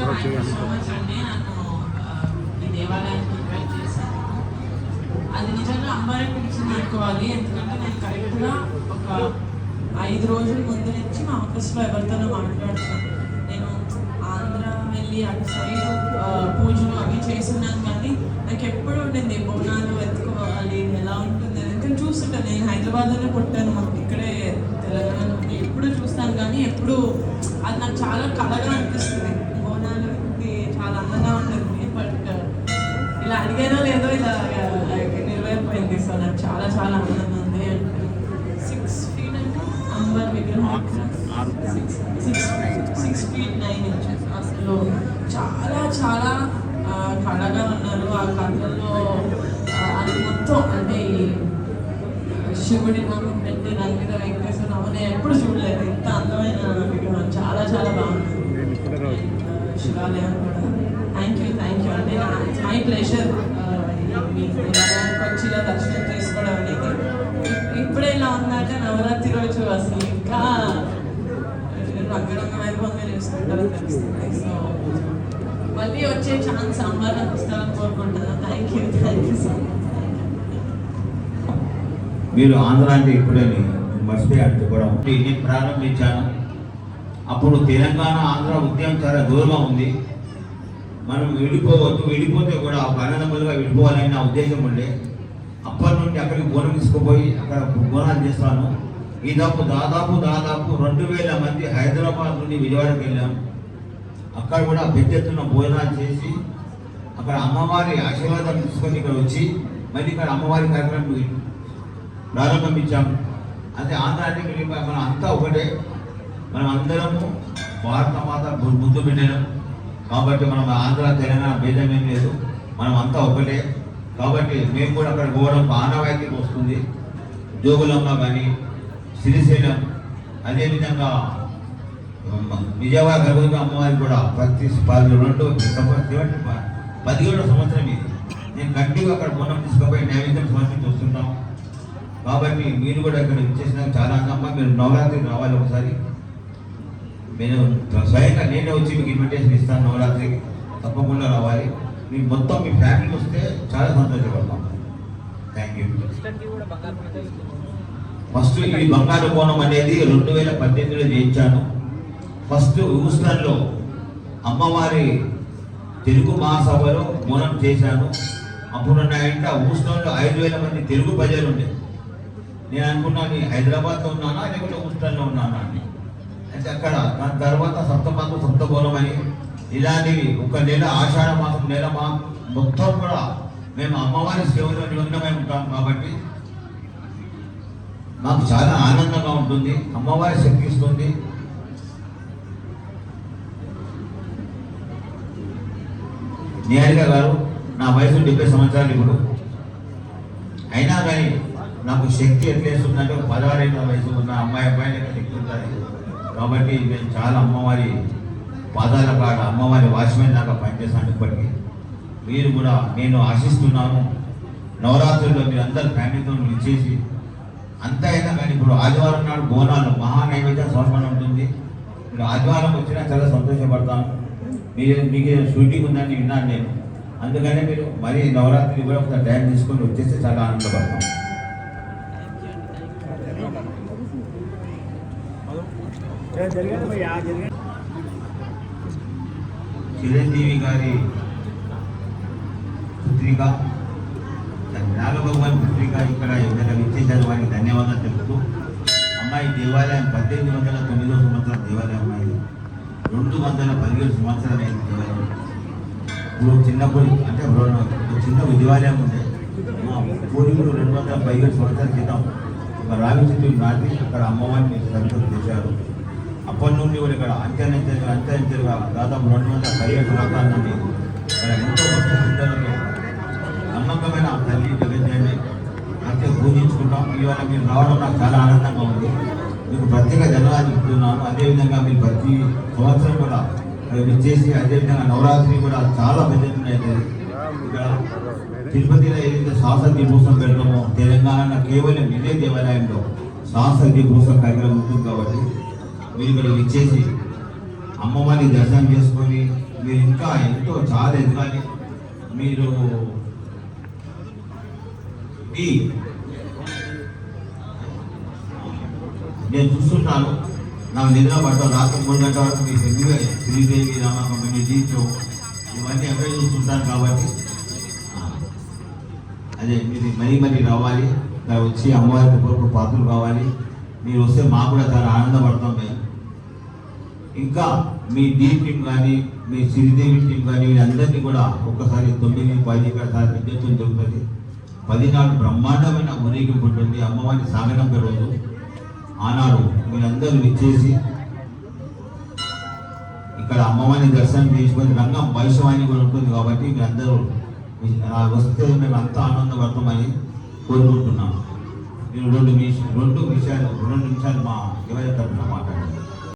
అండి నన్ను ఈ దేవాలయానికి ఇన్వైట్ చేశాను. అది నిజంగా అమ్మాయి పిలిచింది అనుకోవాలి, ఎందుకంటే నేను కరెక్ట్గా ఒక 5 రోజుల ముందు నుంచి మా ఆఫీస్లో ఎవరితోనో మాట్లాడుతున్నాను. నేను ఆంధ్ర వెళ్ళి అటు సైడ్ పూజలు అవి చేస్తున్నాను, కానీ నాకు ఎప్పుడు ఉండింది బోనాలు ఎత్తుకోవాలి ఎలా ఉంటుంది అని చూస్తుంటాను. నేను హైదరాబాద్లోనే పుట్టాను, మాకు ఇక్కడే తెలంగాణలో ఎప్పుడు చూస్తాను, కానీ ఎప్పుడు అది నాకు చాలా కళగా అనిపిస్తుంది. బోనాలు చాలా అందంగా ఉంటుంది, బట్ ఇలా అడిగానో లేదో ఇలా నెరవేరిపోయింది. సో నాకు చాలా చాలా ఆనందంగా ఉంది. 6 feet అంటే అమ్మవారి విగ్రహం 6 feet 9 inches. అసలు చాలా చాలా కళగా ఉన్నారు. ఆ కళల్లో అది మొత్తం అంటే ఈ శివుడి నామం పెట్టి దాని మీద వెంకటేశ్వర నామం ఎప్పుడు చూడలేదు. ఇంత అందమైన విగ్రహం చాలా చాలా బాగుంది. శివాలయం కూడా థ్యాంక్ యూ అంటే ఇట్స్ మై ప్లెజర్ మీ దేవాలయానికి వచ్చి ఇలా దర్శనం చేసుకోవడం అనేది. ఇప్పుడే ఇలా ఉందంటే నవరాత్రి రోజు అసలు ఇంకా రంగరంగ వైభవంగా చేసుకుంటారని తెలుస్తుంది. సో మళ్ళీ వచ్చే ఛాన్స్ అమ్మాయిలకు ఇస్తారని కోరుకుంటున్నాను. Thank you so much. మీరు ఆంధ్ర అంటే ఇప్పుడే మర్చిపోయారు చెప్పడం. నేను ప్రారంభించాను అప్పుడు తెలంగాణ ఆంధ్ర ఉద్యమం చాలా దూరంగా ఉంది. మనం విడిపోవద్దు, విడిపోతే కూడా ఒక అన్నదమ్ములుగా విడిపోవాలని నా ఉద్దేశం ఉండే. అప్పటి నుండి అక్కడికి బోనం తీసుకుపోయి అక్కడ బోనాలు చేస్తాను. ఈ దాదాపు 2000 మంది హైదరాబాద్ నుండి విజయవాడకి వెళ్ళాం. అక్కడ కూడా పెద్ద ఎత్తున భోజనాలు చేసి అక్కడ అమ్మవారి ఆశీర్వాదం తీసుకొని ఇక్కడ వచ్చి మళ్ళీ ఇక్కడ అమ్మవారి కార్యక్రమం ప్రారంభించాం. అంటే ఆంధ్ర అంటే మనం అంతా ఒకటే, మనం అందరము భారత మాత ముందు పెట్టాం. కాబట్టి మనం ఆంధ్ర తెలంగాణ భేదం ఏం లేదు, మనం అంతా ఒకటే. కాబట్టి మేము కూడా అక్కడ పోవడం ఆనవాయితీకి వస్తుంది. జోగులంలో కానీ శ్రీశైలం, అదేవిధంగా విజయవాడ గర్భవతి అమ్మవారికి కూడా ప్రతి 17వ సంవత్సరం ఇది నేను గట్టిగా అక్కడ బోనం తీసుకుపోయి నైవేద్యం సమర్పించి వస్తున్నాం. కాబట్టి మీరు కూడా ఇక్కడ ఇచ్చేసిన చాలా ఆనందంగా మీరు నవరాత్రికి రావాలి. ఒకసారి నేను స్వయంగా నేనే వచ్చి మీకు ఇన్విటేషన్ ఇస్తాను. నవరాత్రికి తప్పకుండా రావాలి. మీరు మొత్తం మీ ఫ్యామిలీకి వస్తే చాలా సంతోషపడతాం. Thank you. ఫస్ట్ ఈ బంగారు బోనం అనేది 2018లో చేయించాను. ఫస్ట్ హూస్టన్లో అమ్మవారి తెలుగు మహాసభలో బోనం చేశాను. అప్పుడున్న ఇంట హూస్టన్లో 5000 మంది తెలుగు ప్రజలు ఉండే. నేను అనుకున్నాను హైదరాబాద్లో ఉన్నానా లేకపోతే హూస్టన్లో ఉన్నానా అని. అయితే అక్కడ దాని తర్వాత సప్తమాకు సప్తబోనం అని ఇలాంటివి ఒక నెల ఆషాఢ మాసం నెల మొత్తం కూడా మేము అమ్మవారి సేవలో నిమగ్నమై ఉంటాం. కాబట్టి మాకు చాలా ఆనందంగా ఉంటుంది. అమ్మవారి శక్తి ఇస్తుంది. నిహారిక గారు నా వయసు 70 సంవత్సరాలు ఇప్పుడు, అయినా కానీ నాకు శక్తి ఎట్లేస్తుందంటే 16 ఏళ్ళ వయసు ఉన్న అబ్బాయి శక్తి ఉంటుంది. కాబట్టి నేను చాలా అమ్మవారి పాదాల కాడ అమ్మవారి వాచ్మెన్ దాకా పనిచేస్తాను. ఇప్పటికీ మీరు కూడా నేను ఆశిస్తున్నాను నవరాత్రుల్లో మీరు అందరు ఫ్యామిలీతో ఇచ్చేసి అంతా అయినా కానీ ఇప్పుడు ఆదివారం నాడు బోనాలు మహానైవేద్య సమర్పణ ఉంటుంది. ఇప్పుడు ఆదివారం వచ్చినా చాలా సంతోషపడతాను. మీకు షూటింగ్ ఉందని విన్నాను నేను, అందుకనే మీరు మరీ నవరాత్రి కూడా ఒకసారి టైం తీసుకొని వచ్చేస్తే చాలా ఆనందపడతాం. చిరంజీవి గారి పుత్రిక నాగభగవాన్ పుత్రిక ఇక్కడ ఎవరైనా విచ్చేసారు, వారికి ధన్యవాదాలు తెలుపుతూ అమ్మాయి దేవాలయం 1809వ సంవత్సరం దేవాలయం అమ్మాయి 217 సంవత్సరాలు అయింది దేవాలయం. ఇప్పుడు చిన్నప్పుడు అంటే చిన్న దేవాలయం ఉండే మా పూర్వీకులు 217 సంవత్సరాల క్రితం ఒక రావి చెట్టు నాటి అక్కడ అమ్మవారిని సంతోషం చేశారు. అప్పటి నుండి కూడా ఇక్కడ అంచెంచెలుగా దాదాపు 217 సంవత్సరాల నుండి ఇక్కడ ఎంతో భక్త శ్రద్ధలతో నమ్మకమైన తల్లి జగజ్జని అంటే పూజించుకుంటాం. ఇవాళ మీరు రావడం నాకు చాలా ఆనందంగా ఉంది. మీకు ప్రత్యేక ధన్యవాదాలు చెప్తున్నాను. అదేవిధంగా మీరు ప్రతి సంవత్సరం కూడా విచ్చేసి అదేవిధంగా నవరాత్రి కూడా చాలా పెద్ద అవుతుంది. ఇక్కడ తిరుపతిలో ఏదైతే శాసక్తి భూసం పెడతామో తెలంగాణ కేవలం ఇదే దేవాలయంలో శాసక్తి భూసం కార్యక్రమం ఉంటుంది. కాబట్టి మీరు ఇక్కడ విచ్చేసి అమ్మవారిని దర్శనం చేసుకొని మీరు ఇంకా ఎంతో చాలా ఎదగాలి. మీరు ఈ నేను చూస్తుంటాను, నాకు నిద్ర పడతాను రాత్రి 3 గంటల వరకు మీకు ఎందుకు శ్రీదేవి రామకమ్యూని జీతో ఇవన్నీ ఎక్కడ చూస్తుంటాను కాబట్టి అదే మీరు మరీ రావాలి, ఇక్కడ వచ్చి అమ్మవారికి కొరకు పాత్రలు కావాలి. మీరు వస్తే మాకు కూడా చాలా ఆనందపడతాం మేము. ఇంకా మీ డీ టీం కానీ మీ శ్రీదేవి టీం కానీ వీళ్ళందరినీ కూడా ఒక్కసారి 9-10 సారి విద్యుత్తులు దొరుకుతుంది. 10 నాడు బ్రహ్మాండమైన ఊరేగింపు ఉంటుంది. అమ్మవారి సాగనంపే రోజు ఆనాడు మీరందరూ విచ్చేసి ఇక్కడ అమ్మవారిని దర్శనం చేసుకొని రంగం వైశవాణి కూడా ఉంటుంది కాబట్టి మీరందరూ వస్తే మేము అంతా ఆనందపడతామని కోరుకుంటున్నాం. నేను 2 నిమిషాలు మా ఎవరి తరఫున మాట్లాడారు.